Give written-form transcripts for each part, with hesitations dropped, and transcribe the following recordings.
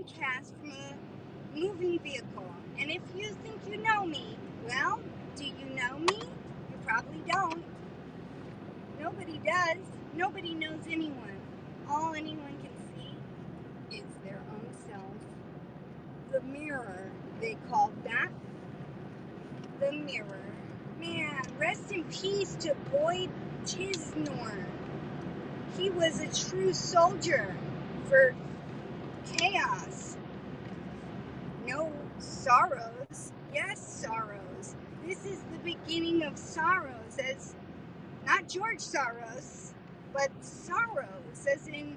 broadcast from a moving vehicle. And if you think you know me, well, do you know me? You probably don't. Nobody does. Nobody knows anyone. All anyone can see is their own self. The mirror, they called that. The mirror. Man, rest in peace to Boyd Tisnor. He was a true soldier for chaos. No sorrows. Yes, sorrows. This is the beginning of sorrows, as not George Soros, but sorrows, as in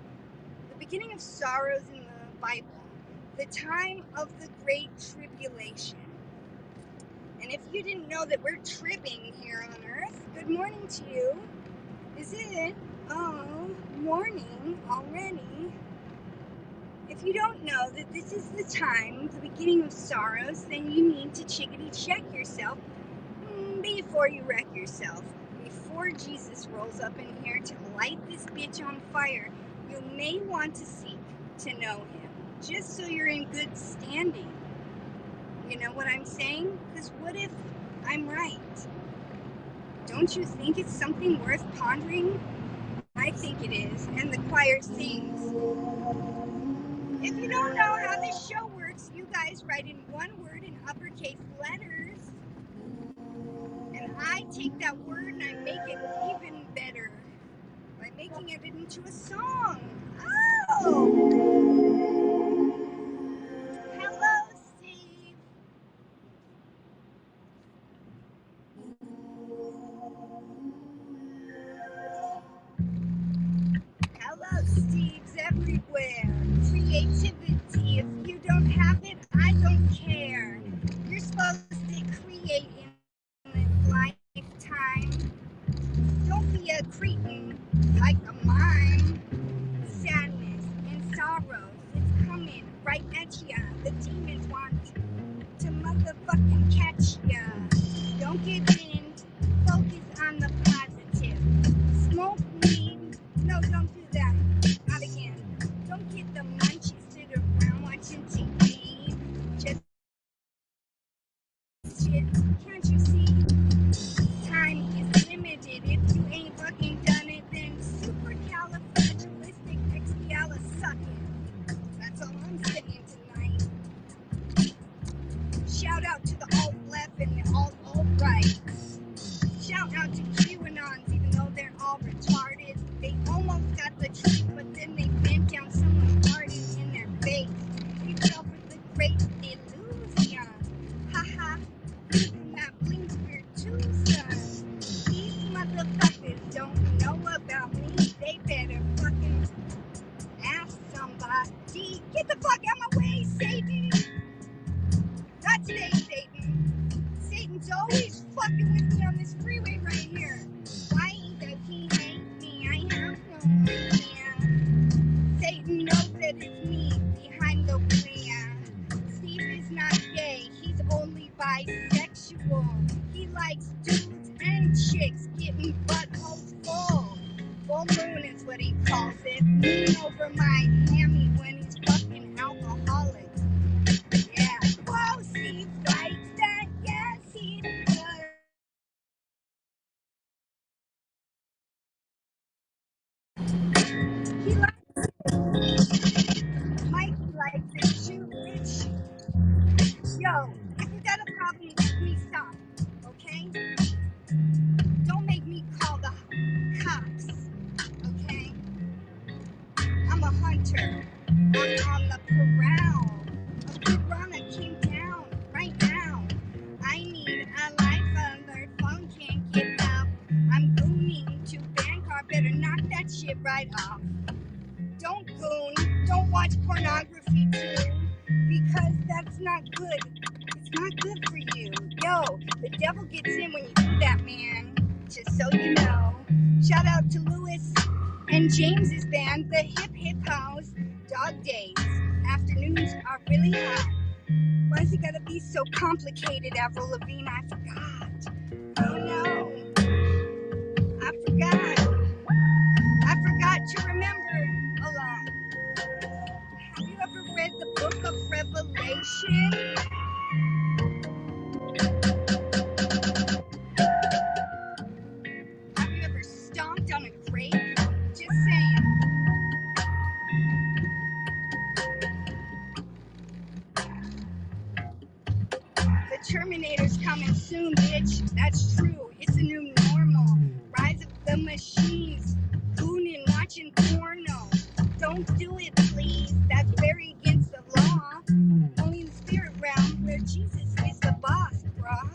the beginning of sorrows in the Bible. The time of the Great Tribulation. And if you didn't know that we're tribbing here on Earth, good morning to you. Is it? Oh, morning already. If you don't know that this is the time, the beginning of sorrows, then you need to chickadee check yourself before you wreck yourself. Before Jesus rolls up in here to light this bitch on fire, you may want to seek to know him, just so you're in good standing. You know what I'm saying? Because what if I'm right? Don't you think it's something worth pondering? I think it is, and the choir sings. If you don't know how this show works, you guys write in one word in uppercase letters, and I take that word and I make it even better by making it into a song. Oh! Hello, Steve. Hello, Steve's everywhere. Creativity, if you don't have it, I don't care. You're supposed to create in this lifetime. Don't be a cretin like a mime. Sadness and sorrows, it's coming right at ya. The demons want to motherfucking catch ya. Don't give in, focus on the positive. Smoke weed, no, don't do that. Not again. Don't get the munchies, sit around watching TV. Just shit, can't you see? Time is limited. If you ain't fucking done it, then supercalifragilisticexpialidocious. That's all I'm saying tonight. Shout out to the alt-left and the alt-right. Shout out to QAnons, even though they're all retarded. They almost got the truth, but then they bent down someone farting in their face. We fell for the great illusion. Haha, using that bling spirit too, son. These motherfuckers don't know about me. They better fucking ask somebody. Get the fuck out my way, Satan! Not today, Satan. Satan's always fucking with me on this freeway right here. Why does he hate me? I have no idea. Satan knows that it's me behind the wheel. Steve is not gay, he's only bisexual. He likes dudes and chicks getting buttholes full. Full moon is what he calls it. Moon over my hammy when he's fucking alcoholic. Yeah, whoa, Steve likes that. Yes, he does. He likes it. Mikey likes it too, bitch. Yo, if you got a problem with me, stop, okay? Don't make me call the cops, okay? I'm a hunter. I'm on the prowl. A piranha came down right now. I need a life alert. Phone can't get up. I'm gooning to Bangkok. Better knock that shit right off. Don't goon. Don't watch pornography too, because that's not good. It's not good for you. Yo, the devil gets in when you do that, man. Just so you know. Shout out to Lewis and James's band, the Hip Hip House. Dog days. Afternoons are really hot. Why's it gotta be so complicated, Avril Lavigne? I forgot. Oh no. I forgot. I forgot to remember alone. Have you ever read the book of revelation. Have you ever stomped on a grape? Just saying. The Terminator's coming soon, bitch. That's true. It's a new normal. Rise of the machines. Gooning, watching porno. Don't do it, please. That's very against the law. Only in the spirit realm where Jesus is the boss, brah.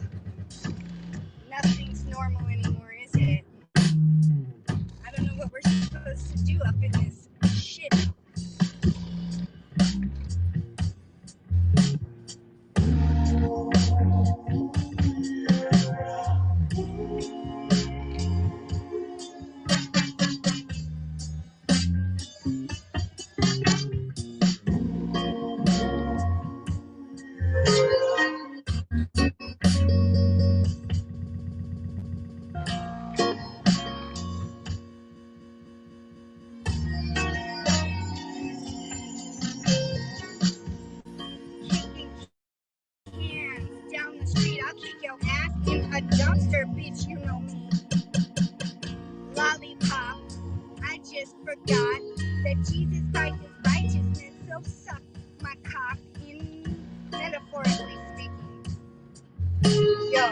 Nothing's normal anymore, is it? I don't know what we're supposed to do up in this shit. Down the street, I'll kick your ass in a dumpster, bitch, you know me. Lollipop, I just forgot that Jesus Christ is righteousness, so suck my cock in metaphorically speaking. Yo,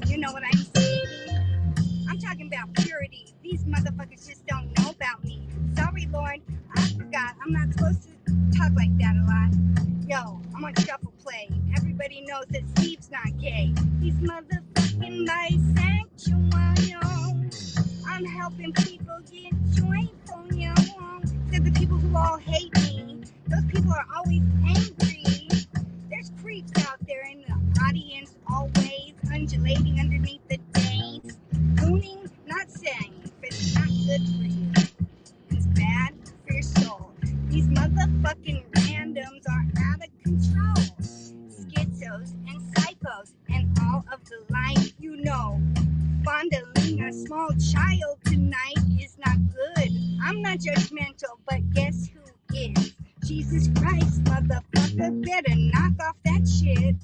you know what I'm saying? I'm talking about purity. These motherfuckers just don't know about me. Sorry, Lord, I forgot. I'm not supposed to talk like that a lot. Yo, I'm on shuffle play. Everybody knows that Steve's not gay. He's motherfucking bisexual, yo. I'm helping people get joyful, yo. They're the people who all hate me. Those people are always angry. There's creeps out there in the audience, always undulating underneath the days. Gooning, not safe. It's not good for you. It's bad for your soul. These motherfucking randoms are out of control. Schizos and psychos and all of the like, you know. Fondling a small child tonight is not good. I'm not judgmental, but guess who is? Jesus Christ, motherfucker, better knock off that shit.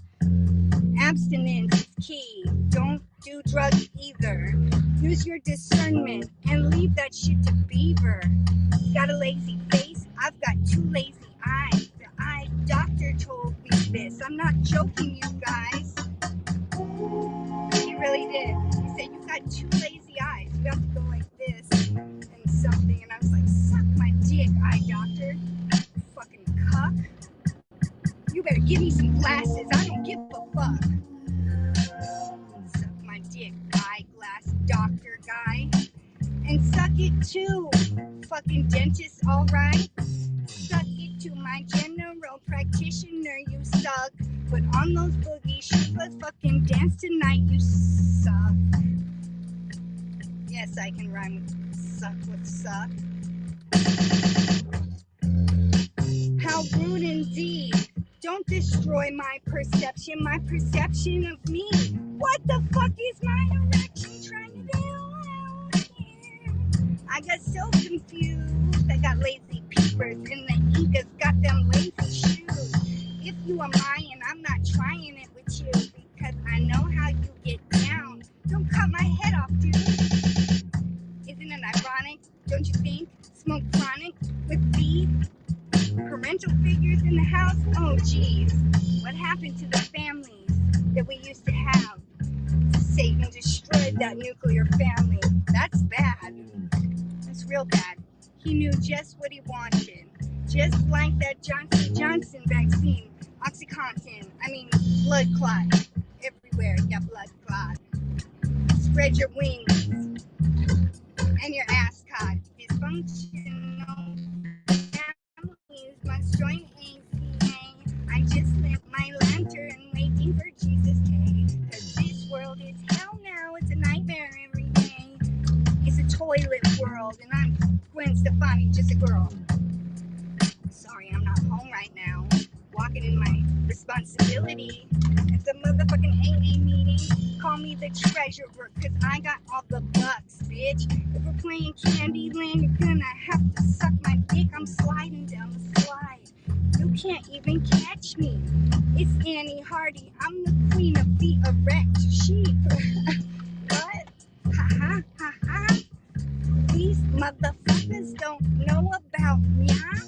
Abstinence is key. Don't do drugs either. Use your discernment and leave that shit to Beaver. Got a lazy face? I've got 2 lazy eyes. The eye doctor told me this. I'm not joking, you guys. He really did. He said, you got 2 lazy eyes. You have to go like this and something. And I was like, suck my dick, eye doctor. Fucking cuck. You better give me some glasses. I don't give a fuck. Suck my dick, eyeglass doctor guy. And suck it too, fucking dentist, alright? Suck it to my general practitioner, you suck. But on those boogies, let's fucking dance tonight, you suck. Yes, I can rhyme with suck with suck. How rude indeed. Don't destroy my perception of me. What the fuck is my erection trying to do? I got so confused. I got lazy peepers and the Incas got them lazy shoes. If you are mine, I'm not trying it with you because I know how you get down. Don't cut my head off, dude. Isn't it ironic? Don't you think? Smoke chronic with beef. Parental figures in the house? Oh, geez. What happened to the families that we used to have? Satan destroyed that nuclear family. That's bad. That's real bad. He knew just what he wanted. Just like that Johnson vaccine. Oxycontin. Blood clot. Everywhere you got blood clot. Spread your wings. And your ass caught. Dysfunctional. Must join ACA. I just lit my lantern waiting for Jesus K. Cause this world is hell now. It's a nightmare every day. It's a toilet world. And I'm Gwen Stefani, just a girl. Sorry, I'm not home right now. Walking in my responsibility. At the motherfucking AA meeting. Call me the treasurer. Cause I got all the bucks, bitch. If we're playing Candyland, you're gonna have to suck my dick. I'm sliding down the slide. can't even catch me. It's Annie Hardy. I'm the queen of the erect sheep. What? Ha ha ha ha. These motherfuckers don't know about me, huh?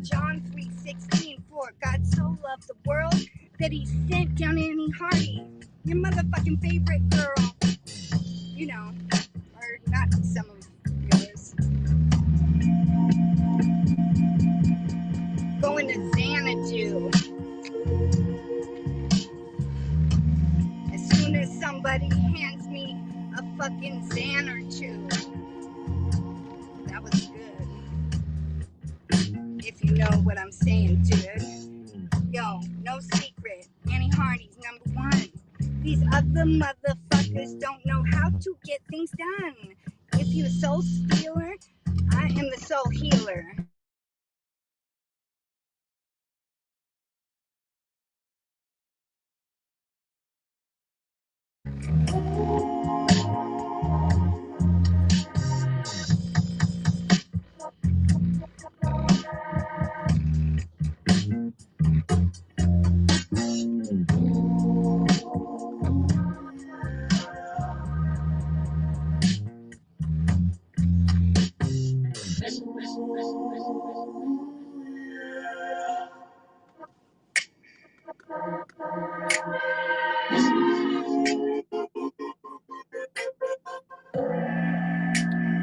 John 3:16, for God so loved the world that he sent down Annie Hardy, your motherfucking favorite girl. You know, or not some of yours. Going to Xanadu. As soon as somebody hands me a fucking Xan or two. That was good. If you know what I'm saying, dude. Yo, no secret. Annie Hardy's #1. These other motherfuckers don't know how to get things done. If you're a soul stealer, I am the soul healer.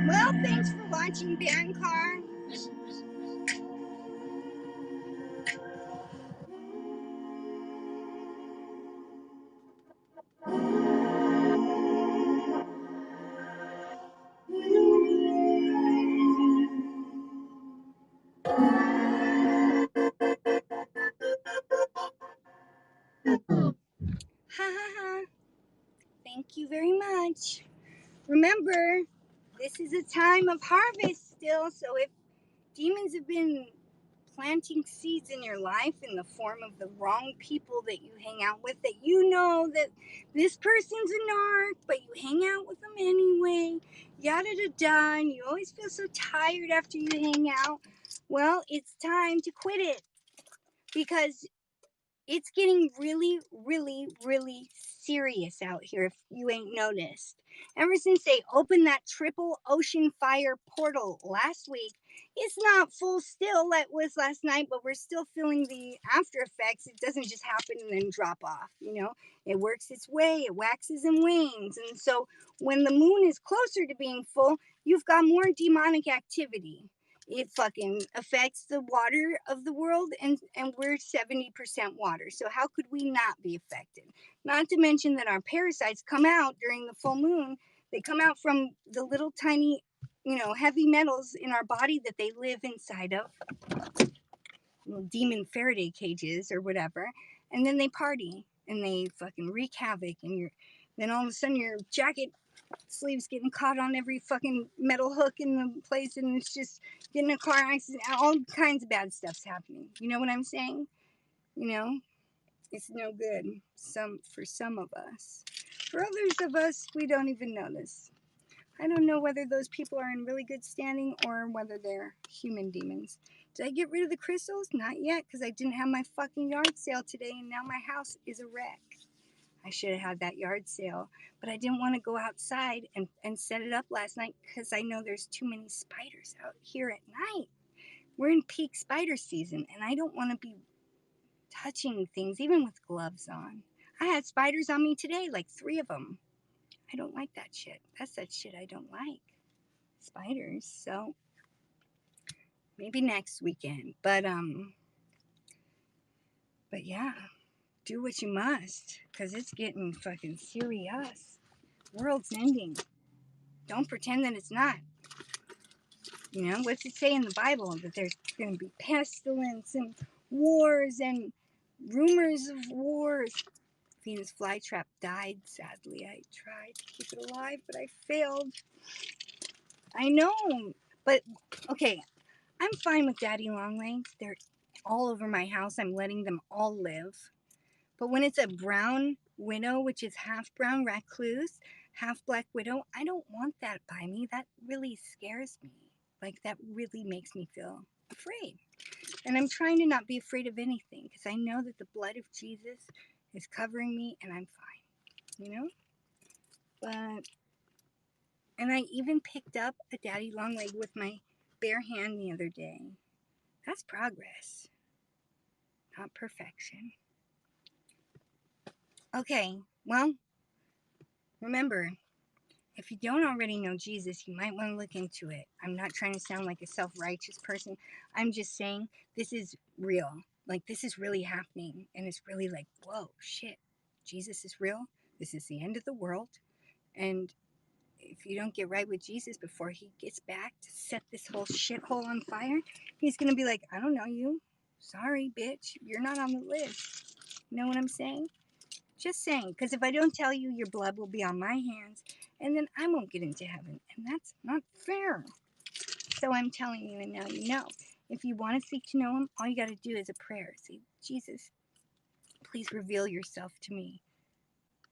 Well, thanks for watching, Bankar. Ha ha ha. Thank you very much. Remember, this is a time of harvest still, so if demons have been planting seeds in your life in the form of the wrong people that you hang out with, that you know that this person's a narc, but you hang out with them anyway, yada da da, and you always feel so tired after you hang out, well, it's time to quit it because it's getting really, really, really serious out here if you ain't noticed. Ever since they opened that triple ocean fire portal last week, it's not full still like it was last night, but we're still feeling the after effects. It doesn't just happen and then drop off, you know? It works its way, it waxes and wanes. And so when the moon is closer to being full, you've got more demonic activity. It fucking affects the water of the world, and we're 70% water, so how could we not be affected? Not to mention that our parasites come out during the full moon. They come out from the little tiny, heavy metals in our body that they live inside of, little demon Faraday cages or whatever, and then they party and they fucking wreak havoc, and then all of a sudden your jacket sleeves getting caught on every fucking metal hook in the place, and it's just getting a car accident. All kinds of bad stuff's happening. You know what I'm saying? It's no good. For some of us. For others of us, we don't even notice. I don't know whether those people are in really good standing or whether they're human demons. Did I get rid of the crystals? Not yet, because I didn't have my fucking yard sale today, and now my house is a wreck. I should have had that yard sale, but I didn't want to go outside and set it up last night because I know there's too many spiders out here at night. We're in peak spider season, and I don't want to be touching things, even with gloves on. I had spiders on me today, like 3 of them. I don't like that shit. That's that shit I don't like. Spiders. So maybe next weekend. But yeah, do what you must, because it's getting fucking serious. World's ending. Don't pretend that it's not. What's it say in the Bible? That there's going to be pestilence and wars and rumors of wars. Venus flytrap died, sadly. I tried to keep it alive, but I failed. I know, but okay, I'm fine with daddy longlegs. They're all over my house. I'm letting them all live. But when it's a brown widow, which is half brown recluse, half black widow, I don't want that by me. That really scares me. Like, that really makes me feel afraid. And I'm trying to not be afraid of anything because I know that the blood of Jesus is covering me and I'm fine, you know? But, and I even picked up a daddy long leg with my bare hand the other day. That's progress, not perfection. Okay, well, remember, if you don't already know Jesus, you might want to look into it. I'm not trying to sound like a self-righteous person. I'm just saying this is real. Like, this is really happening. And it's really like, whoa, shit. Jesus is real. This is the end of the world. And if you don't get right with Jesus before he gets back to set this whole shithole on fire, he's going to be like, I don't know you. Sorry, bitch. You're not on the list. You know what I'm saying? Just saying, because if I don't tell you, your blood will be on my hands, and then I won't get into heaven, and that's not fair. So I'm telling you, and now you know. If you want to seek to know him, all you got to do is a prayer. Say, Jesus, please reveal yourself to me.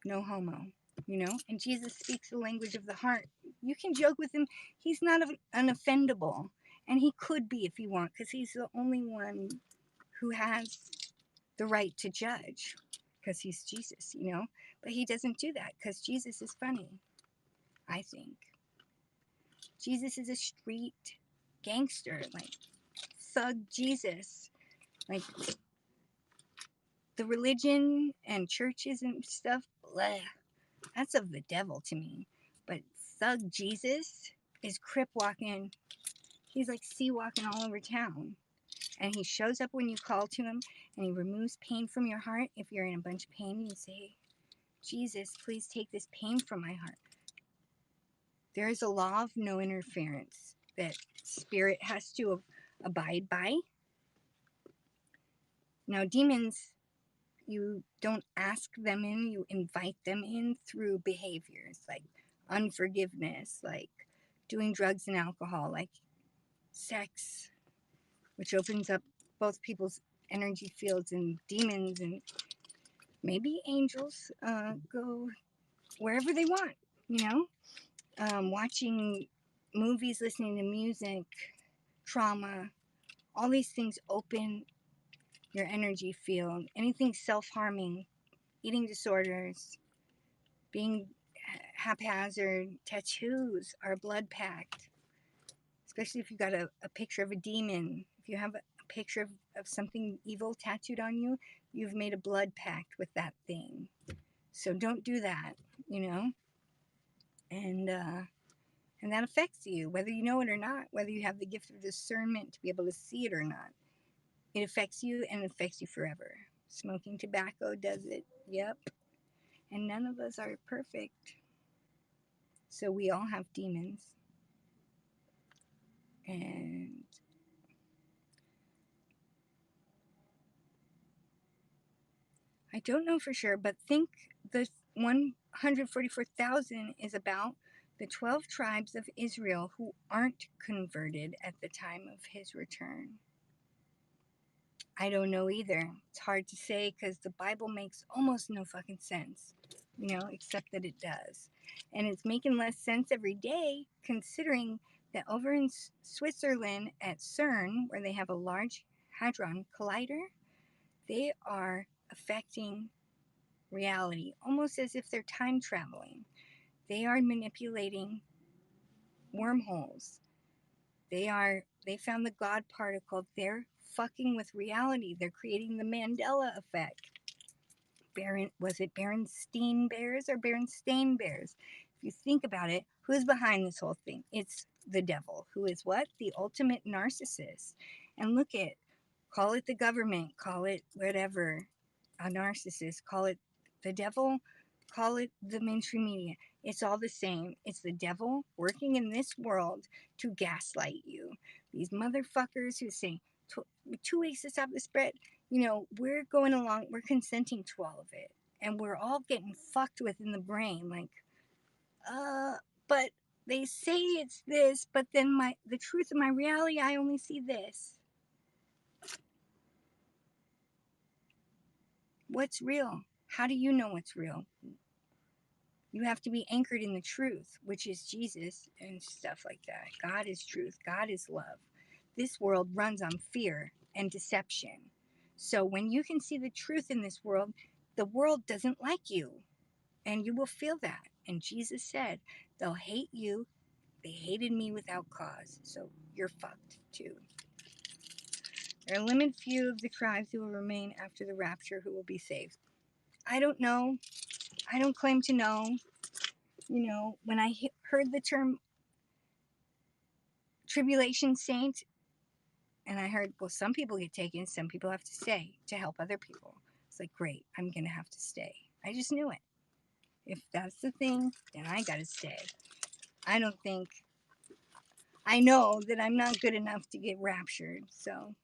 No homo, you know? And Jesus speaks the language of the heart. You can joke with him. He's not unoffendable, and he could be if you want, because he's the only one who has the right to judge, because he's Jesus, you know? But he doesn't do that because Jesus is funny, I think. Jesus is a street gangster, like thug Jesus. Like the religion and churches and stuff, bleh, that's of the devil to me. But thug Jesus is crip walking. He's like sea walking all over town. And he shows up when you call to him, and he removes pain from your heart. If you're in a bunch of pain, you say, Jesus, please take this pain from my heart. There is a law of no interference that spirit has to abide by. Now, demons, you don't ask them in, you invite them in through behaviors like unforgiveness, like doing drugs and alcohol, like sex, which opens up both people's energy fields, and demons and maybe angels go wherever they want, you know? Watching movies, listening to music, trauma, all these things open your energy field. Anything self-harming, eating disorders, being haphazard, tattoos are blood packed. Especially if you got a picture of a demon. If you have a picture of something evil tattooed on you, you've made a blood pact with that thing. So don't do that, you know? And that affects you, whether you know it or not, whether you have the gift of discernment to be able to see it or not. It affects you, and it affects you forever. Smoking tobacco does it, yep. And none of us are perfect. So we all have demons. And I don't know for sure, but think the 144,000 is about the 12 tribes of Israel who aren't converted at the time of his return. I don't know either. It's hard to say because the Bible makes almost no fucking sense, you know, except that it does. And it's making less sense every day considering that over in Switzerland at CERN, where they have a large hadron collider, they are affecting reality almost as if they're time traveling. They are manipulating wormholes. They found the God particle. They're fucking with reality. They're creating the Mandela effect. Was it Berenstain Bears or Berenstain Bears? If you think about it, who's behind this whole thing? It's the devil, who is what? The ultimate narcissist. And look at, call it the government, call it whatever, a narcissist, call it the devil, call it the mainstream media. It's all the same. It's the devil working in this world to gaslight you. These motherfuckers who say 2 weeks to stop the spread, you know, we're going along, we're consenting to all of it. And we're all getting fucked with in the brain. Like, but they say it's this, but then the truth of my reality, I only see this. What's real? How do you know what's real? You have to be anchored in the truth, which is Jesus and stuff like that. God is truth. God is love. This world runs on fear. and deception. So when you can see the truth in this world, the world doesn't like you, and you will feel that. And Jesus said, they'll hate you. They hated me without cause, so you're fucked too. There are a limited few of the tribes who will remain after the rapture who will be saved. I don't know. I don't claim to know. You know, when I heard the term tribulation saint, and I heard, well, some people get taken, some people have to stay to help other people. It's like, great, I'm going to have to stay. I just knew it. If that's the thing, then I got to stay. I don't think, I know that I'm not good enough to get raptured, so.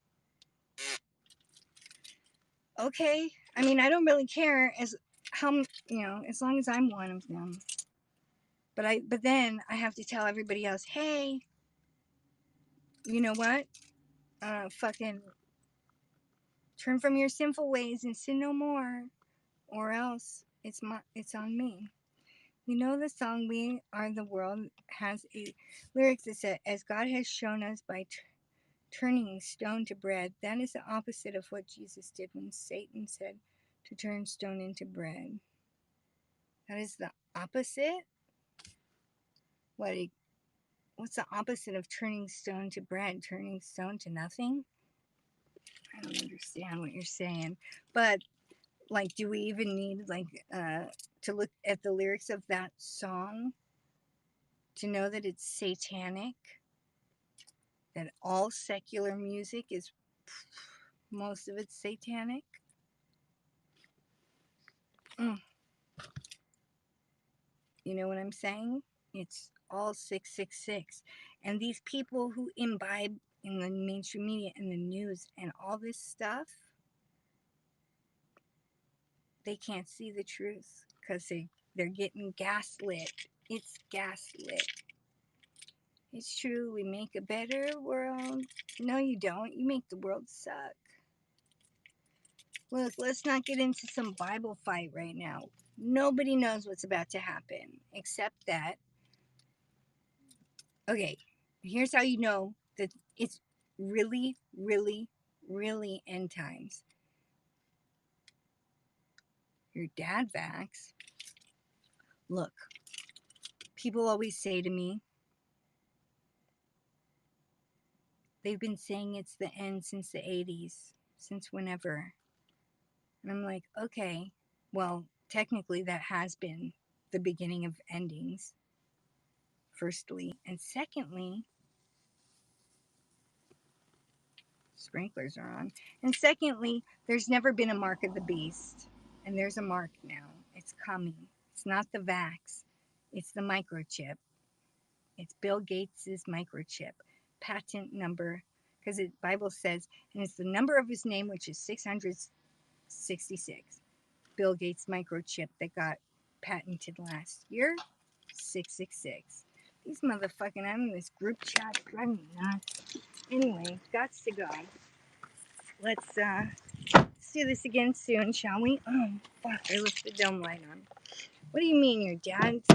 Okay, I mean, I don't really care as as long as I'm one of them. But then I have to tell everybody else, hey, you know what? Fucking turn from your sinful ways and sin no more, or else it's on me. You know the song "We Are the World" has a lyrics that says, "As God has shown us by turning stone to bread." That is the opposite of what Jesus did when Satan said to turn stone into bread. That is the opposite. What's the opposite of turning stone to bread? Turning stone to nothing? I don't understand what you're saying. But like, do we even need to look at the lyrics of that song to know that it's satanic? That all secular music is, most of it's satanic? You know what I'm saying? It's all 666. And these people who imbibe in the mainstream media and the news and all this stuff, they can't see the truth because they're getting gaslit. It's gaslit. It's true, we make a better world. No, you don't. You make the world suck. Look, let's not get into some Bible fight right now. Nobody knows what's about to happen, except that, okay, here's how you know that it's really, really, really end times. Your dad vax. Look, people always say to me, they've been saying it's the end since the 80s, since whenever. And I'm like, okay, well, technically that has been the beginning of endings, firstly. And secondly, sprinklers are on. And secondly, there's never been a mark of the beast. And there's a mark now. It's coming. It's not the vax. It's the microchip. It's Bill Gates's microchip. Patent number, because the Bible says, and it's the number of his name, which is 666. Bill Gates microchip that got patented last year, 666. These motherfucking, I'm in this group chat, driving me nuts. Anyway, gots to go. Let's do this again soon, shall we? Oh, fuck, I left the dome light on. What do you mean your dad's,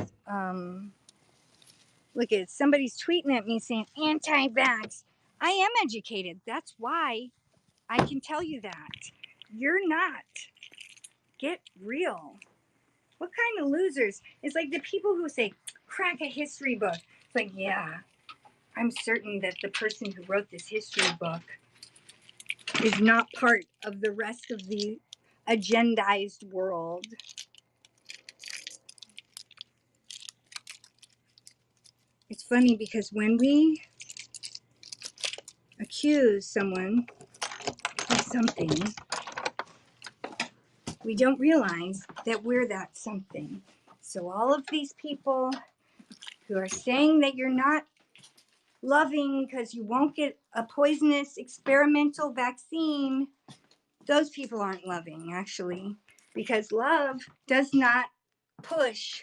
look at somebody's tweeting at me saying anti-vax. I am educated. That's why I can tell you that. You're not. Get real. What kind of losers? It's like the people who say, crack a history book. It's like, yeah, I'm certain that the person who wrote this history book is not part of the rest of the agendized world. It's funny because when we accuse someone of something, we don't realize that we're that something. So all of these people who are saying that you're not loving because you won't get a poisonous experimental vaccine, those people aren't loving, actually, because love does not push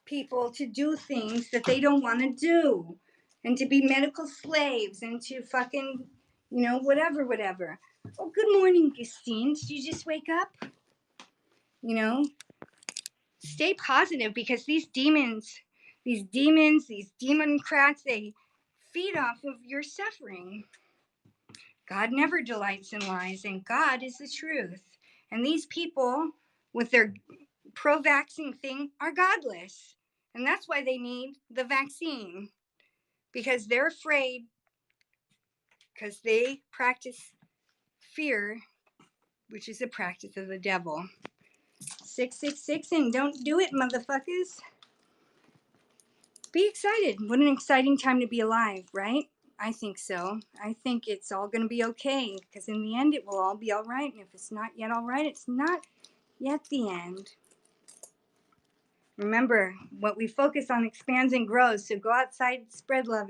people to do things that they don't want to do and to be medical slaves and to fucking, whatever. Oh, good morning, Christine. Did you just wake up? Stay positive because these demon crats, they feed off of your suffering. God never delights in lies, and God is the truth. And these people with their pro-vaccine thing are godless. And that's why they need the vaccine, because they're afraid, because they practice fear, which is a practice of the devil. 666 and don't do it, motherfuckers. Be excited. What an exciting time to be alive, right? I think so. I think it's all going to be okay, because in the end it will all be all right. And if it's not yet all right, it's not yet the end. Remember, what we focus on expands and grows. So go outside, spread love.